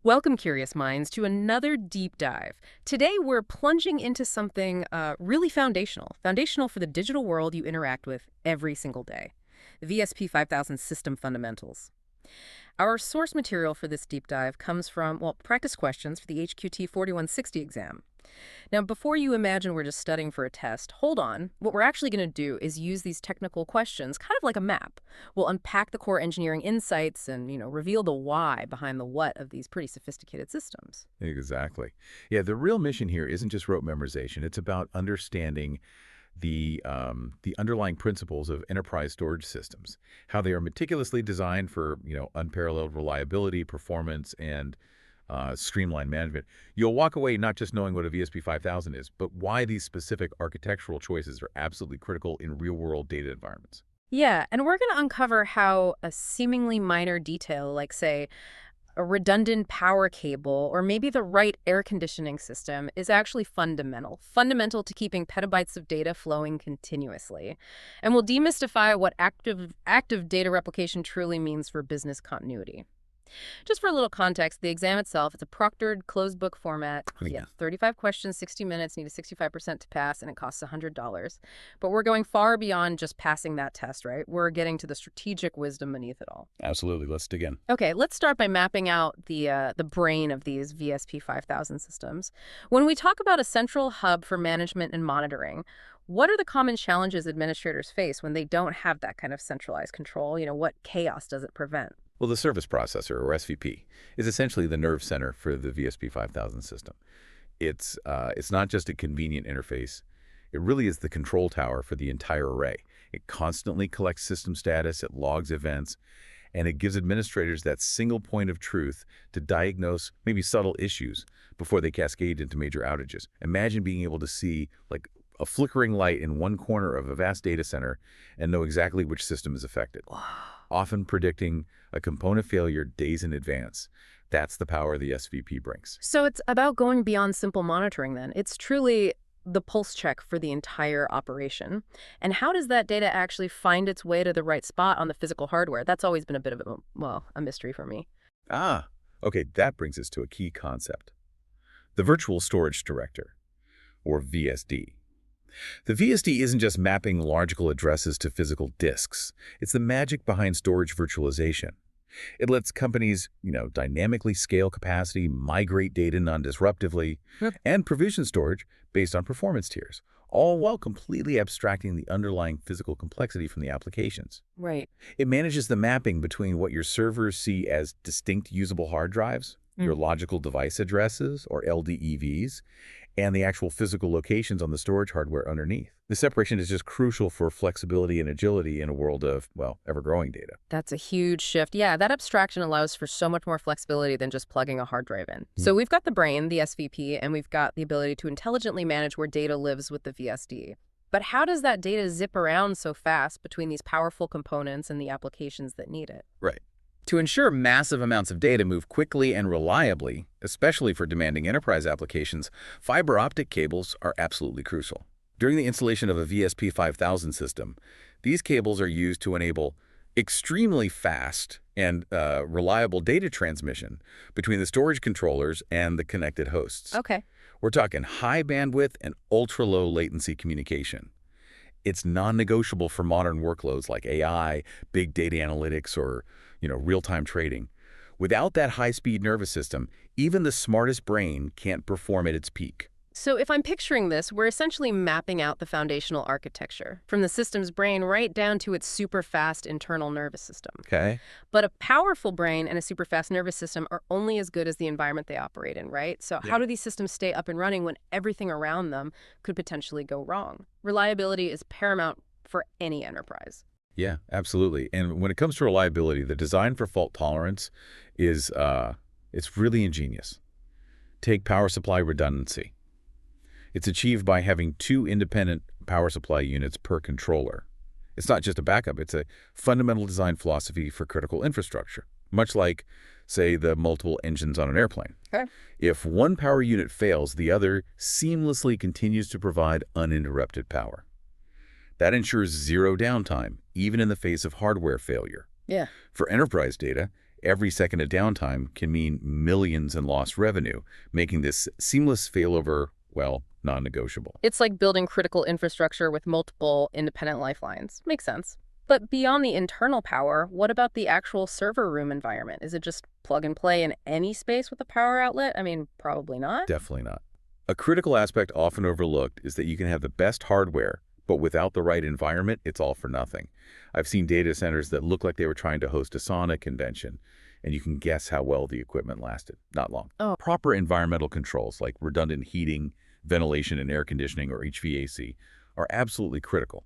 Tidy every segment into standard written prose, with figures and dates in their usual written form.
Welcome, curious minds, to another deep dive. Today, we're plunging into something really foundational for the digital world you interact with every single day. The VSP 5000 System Fundamentals. Our source material for this deep dive comes from, well, practice questions for the HQT-4160 exam. Now, before you imagine we're just studying for a test, hold on. What we're actually going to do is use these technical questions kind of like a map. We'll unpack the core engineering insights and, reveal the why behind the what of these pretty sophisticated systems. Exactly. Yeah, the real mission here isn't just rote memorization. It's about understanding the underlying principles of enterprise storage systems, how they are meticulously designed for unparalleled reliability, performance, and streamlined management. You'll walk away not just knowing what a VSP 5000 is, but why these specific architectural choices are absolutely critical in real-world data environments. Yeah, and we're going to uncover how a seemingly minor detail, like, say, a redundant power cable or maybe the right air conditioning system, is actually fundamental to keeping petabytes of data flowing continuously. And we'll demystify what active data replication truly means for business continuity. Just for a little context, the exam itself, it's a proctored closed book format. Oh, yeah. Yeah, 35 questions, 60 minutes, need a 65% to pass, and it costs $100. But we're going far beyond just passing that test, right? We're getting to the strategic wisdom beneath it all. Absolutely. Let's dig in. Okay, let's start by mapping out the brain of these VSP 5000 systems. When we talk about a central hub for management and monitoring, what are the common challenges administrators face when they don't have that kind of centralized control? What chaos does it prevent? Well, the service processor, or SVP, is essentially the nerve center for the VSP 5000 system. It's not just a convenient interface. It really is the control tower for the entire array. It constantly collects system status, it logs events, and it gives administrators that single point of truth to diagnose maybe subtle issues before they cascade into major outages. Imagine being able to see like a flickering light in one corner of a vast data center and know exactly which system is affected, often predicting a component failure days in advance. That's the power the SVP brings. So it's about going beyond simple monitoring then. It's truly the pulse check for the entire operation. And how does that data actually find its way to the right spot on the physical hardware? That's always been a bit of a mystery for me. Okay, that brings us to a key concept. The Virtual Storage Director, or VSD. The VSD isn't just mapping logical addresses to physical disks. It's the magic behind storage virtualization. It lets companies, dynamically scale capacity, migrate data non-disruptively, and provision storage based on performance tiers, all while completely abstracting the underlying physical complexity from the applications. Right. It manages the mapping between what your servers see as distinct usable hard drives, your logical device addresses, or LDEVs, and the actual physical locations on the storage hardware underneath. The separation is just crucial for flexibility and agility in a world of, ever-growing data. That's a huge shift. Yeah, that abstraction allows for so much more flexibility than just plugging a hard drive in. So we've got the brain, the SVP, and we've got the ability to intelligently manage where data lives with the VSD. But how does that data zip around so fast between these powerful components and the applications that need it? Right. To ensure massive amounts of data move quickly and reliably, especially for demanding enterprise applications, fiber optic cables are absolutely crucial. During the installation of a VSP 5000 system, these cables are used to enable extremely fast and reliable data transmission between the storage controllers and the connected hosts. Okay. We're talking high bandwidth and ultra-low latency communication. It's non-negotiable for modern workloads like AI, big data analytics, or real-time trading. Without that high-speed nervous system, even the smartest brain can't perform at its peak. So if I'm picturing this, we're essentially mapping out the foundational architecture, from the system's brain right down to its super fast internal nervous system. Okay. But a powerful brain and a super fast nervous system are only as good as the environment they operate in, right? So how do these systems stay up and running when everything around them could potentially go wrong? Reliability is paramount for any enterprise. Yeah, absolutely. And when it comes to reliability, the design for fault tolerance is it's really ingenious. Take power supply redundancy. It's achieved by having two independent power supply units per controller. It's not just a backup, it's a fundamental design philosophy for critical infrastructure, much like, say, the multiple engines on an airplane. Okay. If one power unit fails, the other seamlessly continues to provide uninterrupted power. That ensures zero downtime, even in the face of hardware failure. Yeah. For enterprise data, Every second of downtime can mean millions in lost revenue, making this seamless failover, well, non-negotiable. It's like building critical infrastructure with multiple independent lifelines. Makes sense. But beyond the internal power, what about the actual server room environment? Is it just plug and play in any space with a power outlet? I mean, probably not. Definitely not. A critical aspect often overlooked is that you can have the best hardware, but without the right environment, it's all for nothing. I've seen data centers that look like they were trying to host a sauna convention, and you can guess how well the equipment lasted. Not long. Oh. Proper environmental controls like redundant heating, ventilation, and air conditioning, or HVAC, are absolutely critical.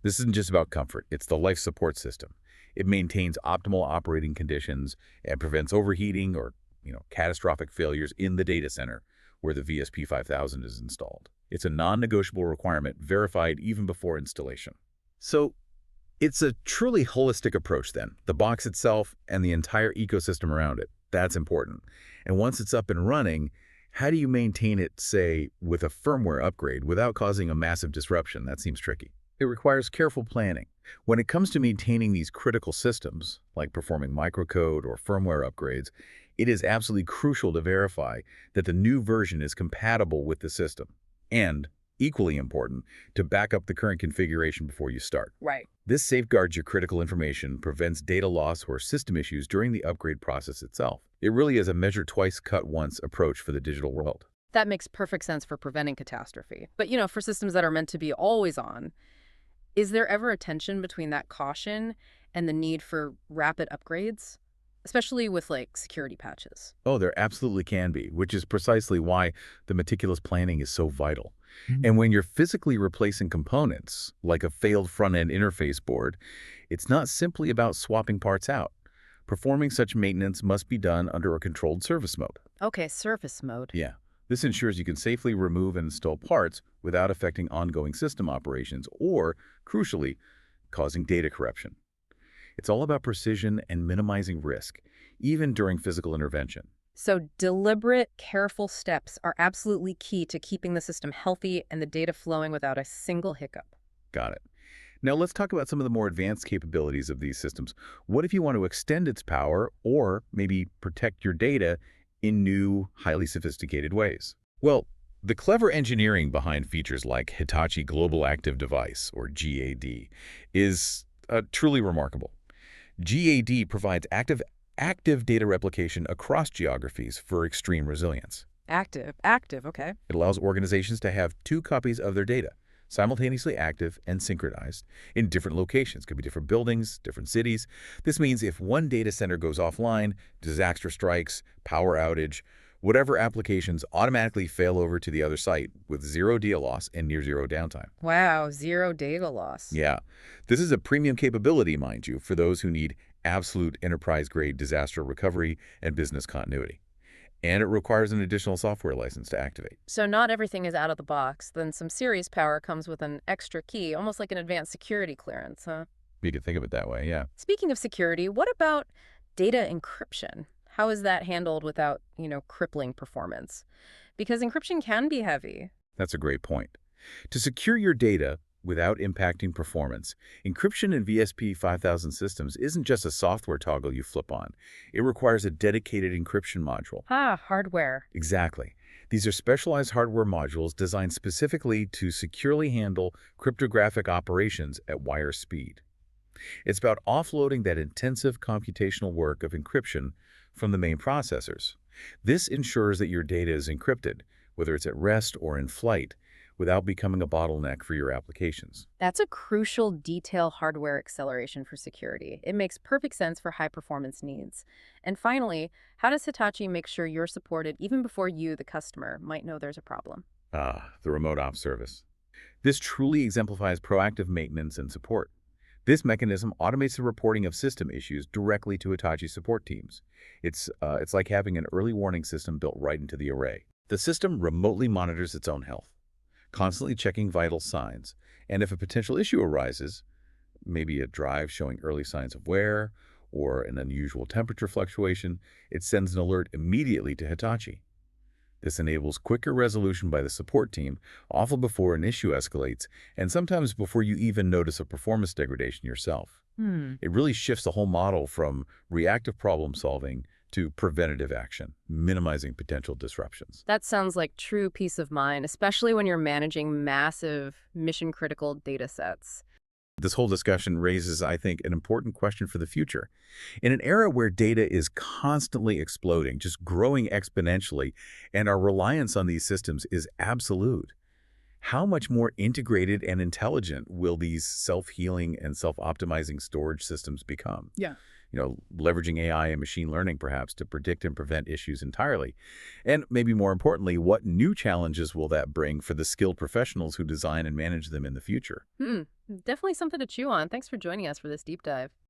This isn't just about comfort, it's the life support system. It maintains optimal operating conditions and prevents overheating or catastrophic failures in the data center where the VSP 5000 is installed. It's a non-negotiable requirement verified even before installation. So it's a truly holistic approach then. The box itself and the entire ecosystem around it, that's important. And once it's up and running, how do you maintain it, say, with a firmware upgrade without causing a massive disruption? That seems tricky. It requires careful planning. When it comes to maintaining these critical systems, like performing microcode or firmware upgrades, it is absolutely crucial to verify that the new version is compatible with the system. And, equally important, to back up the current configuration before you start. Right. This safeguards your critical information, prevents data loss or system issues during the upgrade process itself. It really is a measure twice, cut once approach for the digital world. That makes perfect sense for preventing catastrophe. But, for systems that are meant to be always on, is there ever a tension between that caution and the need for rapid upgrades? Especially with, security patches. Oh, there absolutely can be, which is precisely why the meticulous planning is so vital. And when you're physically replacing components, like a failed front-end interface board, it's not simply about swapping parts out. Performing such maintenance must be done under a controlled service mode. Okay, service mode. Yeah. This ensures you can safely remove and install parts without affecting ongoing system operations or, crucially, causing data corruption. It's all about precision and minimizing risk, even during physical intervention. So deliberate, careful steps are absolutely key to keeping the system healthy and the data flowing without a single hiccup. Got it. Now let's talk about some of the more advanced capabilities of these systems. What if you want to extend its power or maybe protect your data in new, highly sophisticated ways? Well, the clever engineering behind features like Hitachi Global Active Device, or GAD, is truly remarkable. GAD provides active data replication across geographies for extreme resilience. Active, okay. It allows organizations to have 2 copies of their data, simultaneously active and synchronized, in different locations. Could be different buildings, different cities. This means if one data center goes offline, disaster strikes, power outage, whatever applications automatically fail over to the other site with 0 data loss and near 0 downtime. Wow, 0 data loss. Yeah. This is a premium capability, mind you, for those who need absolute enterprise-grade disaster recovery and business continuity. And it requires an additional software license to activate. So not everything is out of the box. Then some serious power comes with an extra key, almost like an advanced security clearance, huh? You could think of it that way, yeah. Speaking of security, what about data encryption? How is that handled without, crippling performance? Because encryption can be heavy. That's a great point. To secure your data without impacting performance, encryption in VSP 5000 systems isn't just a software toggle you flip on. It requires a dedicated encryption module. Hardware. Exactly. These are specialized hardware modules designed specifically to securely handle cryptographic operations at wire speed. It's about offloading that intensive computational work of encryption from the main processors. This ensures that your data is encrypted, whether it's at rest or in flight, without becoming a bottleneck for your applications. That's a crucial detail hardware acceleration for security. It makes perfect sense for high-performance needs. And finally, how does Hitachi make sure you're supported even before you, the customer, might know there's a problem? The remote op service. This truly exemplifies proactive maintenance and support. This mechanism automates the reporting of system issues directly to Hitachi support teams. It's like having an early warning system built right into the array. The system remotely monitors its own health, constantly checking vital signs. And if a potential issue arises, maybe a drive showing early signs of wear or an unusual temperature fluctuation, it sends an alert immediately to Hitachi. This enables quicker resolution by the support team, often before an issue escalates, and sometimes before you even notice a performance degradation yourself. Hmm. It really shifts the whole model from reactive problem solving to preventative action, minimizing potential disruptions. That sounds like true peace of mind, especially when you're managing massive mission-critical data sets. This whole discussion raises, I think, an important question for the future. In an era where data is constantly exploding, just growing exponentially, and our reliance on these systems is absolute, how much more integrated and intelligent will these self-healing and self-optimizing storage systems become? Yeah. Leveraging AI and machine learning perhaps to predict and prevent issues entirely. And maybe more importantly, what new challenges will that bring for the skilled professionals who design and manage them in the future? Definitely something to chew on. Thanks for joining us for this deep dive.